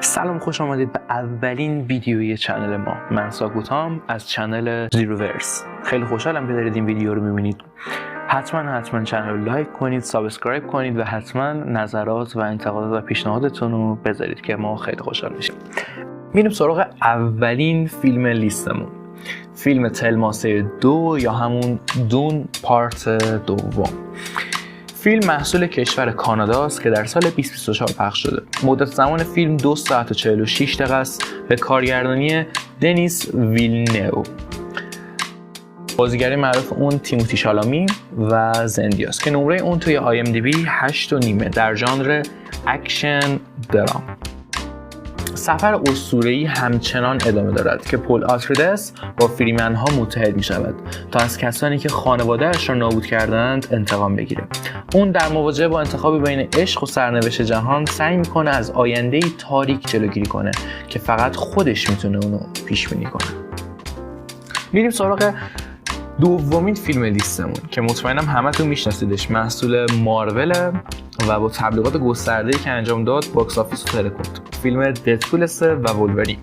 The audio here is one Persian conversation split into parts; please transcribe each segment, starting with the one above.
سلام، خوش آمدید به اولین ویدیوی چنل ما. من ساکوتام از چنل زیروورس. خیلی خوشحالم که دارید این ویدیو رو میبینید. حتما چنل رو لایک کنید، سابسکرایب کنید و حتما نظرات و انتقادات و پیشنهادتون رو بذارید که ما خیلی خوشحال میشیم. میریم سراغ اولین فیلم لیستمون، فیلم تلماسه 2 یا همون دون پارت دوم. فیلم محصول کشور کانادا است که در سال 2024 پخش شده. مدت زمان فیلم 2 ساعت و 46 دقیقه است به کارگردانی دنیس ویلنو. بازیگر معروف اون تیموتی شالامی و زندیاست که نمره اون توی IMDb 8.5 در ژانر اکشن درام. سفر اسطوره‌ای همچنان ادامه دارد که پل آتریدس با فریمن ها متحد می شود تا از کسانی که خانواده‌اش را نابود کردند انتقام بگیره. اون در مواجهه با انتخابی بین عشق و سرنوشت جهان سعی میکنه از آینده‌ای تاریک جلوگیری کنه که فقط خودش میتونه اونو پیش بینی کنه. میریم سراغ دومین فیلم لیستمون که مطمئنم همتون میشناسیدش. محصول مارول و با تبلیغات گسترده‌ای که انجام داد باکس آفیس رو ترکوند. فیلم ددپول 3 و وولورین.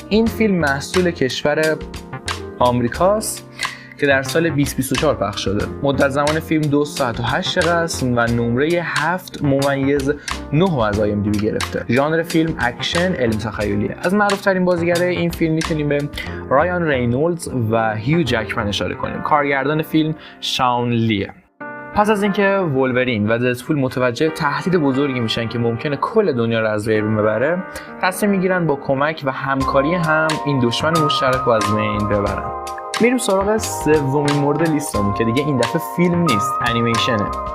این فیلم محصول کشور آمریکاست که در سال 2024 پخش شده. مدت زمان فیلم 2 ساعت و 8 دقیقه است و نمره 7.9 از IMDb گرفته. ژانر فیلم اکشن علم تخیلیه. از معروف‌ترین بازیگرای این فیلم میتونیم به رایان رینولدز و هیو جکمن اشاره کنیم. کارگردان فیلم شاون لیه. پس از اینکه وولورین و ددپول متوجه تهدید بزرگی میشن که ممکنه کل دنیا رو از بین ببره، تصمیم میگیرن با کمک و همکاری هم این دشمن مشترک رو از بین ببرن. میریم سراغ سومین مورد لیستمون که دیگه این دفعه فیلم نیست،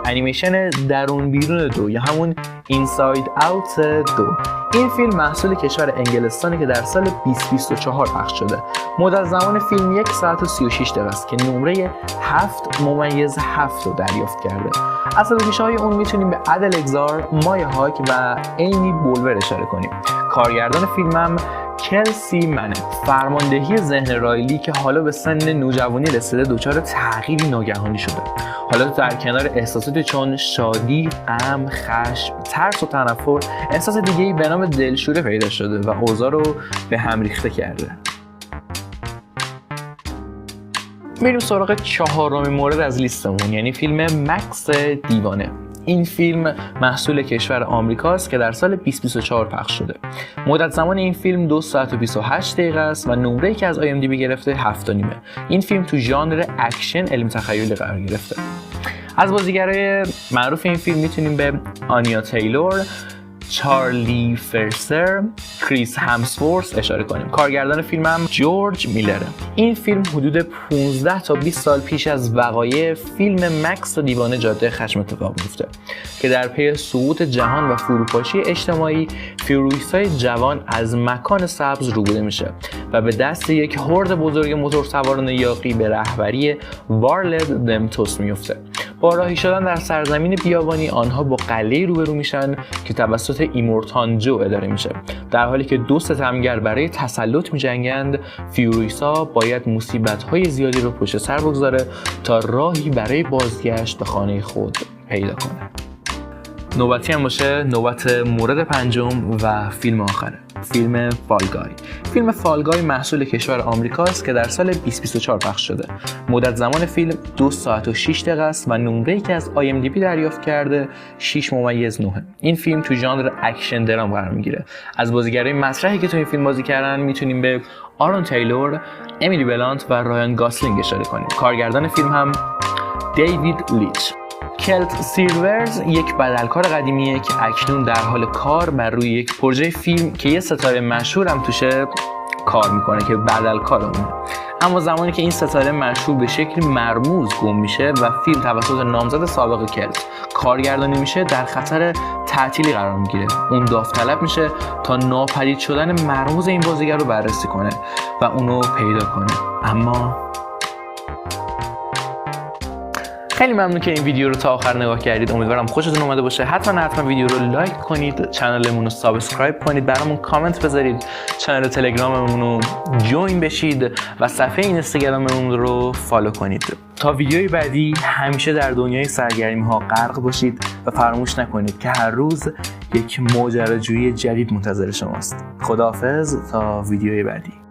انیمیشن درون بیرون 2 یا همون اینساید اوت 2. این فیلم محصول کشور انگلستانی که در سال 2024 پخش شده. مدت زمان فیلم 1 ساعت و 36 دقیقه است که نمره 7.7 رو دریافت کرده. از پیش‌های اون میتونیم به ادل اگزار، مایا هاک و اینی بولور اشاره کنیم. کارگردان فیلمم کلسی منه. فرماندهی ذهن رایلی که حالا به سن نوجوانی رسیده دچار تغییری ناگهانی شده. حالا در کنار احساساتی چون شادی، غم، خشم، ترس و تنفر، احساس دیگه‌ای به نام دلشوره پیدا شده و اوضاع رو به هم ریخته کرده. میریم سراغ چهارمین مورد از لیستمون، یعنی فیلم مکس دیوانه. این فیلم محصول کشور آمریکاست که در سال 2024 پخش شده. مدت زمان این فیلم 2 ساعت و 28 دقیقه است و نمره‌ای که از IMDb گرفته 7.5. این فیلم تو ژانر اکشن علم تخیلی قرار گرفته. از بازیگرای معروف این فیلم میتونیم به آنیا تیلور، چارلی فرسر، کریس همسورث اشاره کنیم. کارگردان فیلم هم جورج میلره. این فیلم حدود 15 تا 20 سال پیش از وقایع فیلم مکس دیوانه جاده خشم اتفاق میفته که در پی سقوط جهان و فروپاشی اجتماعی، فیرویسای جوان از مکان سبز روبوده میشه و به دست یک هورد بزرگ موتورسواران یاغی به رهبری وارلد دمتوس میفته. با راهی شدن در سرزمین بیابانی آنها با قلعه‌ای روبرو میشن که توسط ایمورتانجو اداره میشه. در حالی که 2 ستمگر برای تسلط میجنگند، فیوریسا باید مصیبت‌های زیادی رو پشت سر بگذاره تا راهی برای بازگشت به خانه خود پیدا کنه. نوبتی هم باشه نوبت مورد پنجم و فیلم آخره، فیلم فالگای. فیلم فالگای محصول کشور آمریکاست که در سال 2024 پخش شده. مدت زمان فیلم 2 ساعت و 6 دقیقه است و نمره‌ای که از IMDb دریافت کرده 6.9. این فیلم تو ژانر اکشن درام قرار میگیره. از بازیگرای مطرحی که تو این فیلم بازی کردن میتونیم به آرون تیلور، امیلی بلانت و رایان گاسلینگ اشاره کنیم. کارگردان فیلم هم دیوید لیچ. کلت سیلورز یک بدلکار قدیمیه که اکنون در حال کار بر روی یک پروژه فیلم که یه ستاره مشهور هم توشه کار میکنه که بدلکار اونه. اما زمانی که این ستاره مشهور به شکلی مرموز گم میشه و فیلم توسط نامزد سابق کلت کارگردانی میشه، در خطر تعطیلی قرار میگیره. اون داوطلب میشه تا ناپدید شدن مرموز این بازیگر رو بررسی کنه و اونو پیدا کنه. اما خیلی ممنون که این ویدیو رو تا آخر نگاه کردید. امیدوارم خوشتون اومده باشه. حتما ویدیو رو لایک کنید، چنلمون رو سابسکرایب کنید، برامون کامنت بذارید، چنل تلگراممون رو جوین بشید و صفحه اینستاگراممون رو فالو کنید. تا ویدیوی بعدی همیشه در دنیای سرگرمی‌ها غرق باشید و فراموش نکنید که هر روز یک ماجراجویی جدید منتظر شماست. خداحافظ تا ویدیوی بعدی.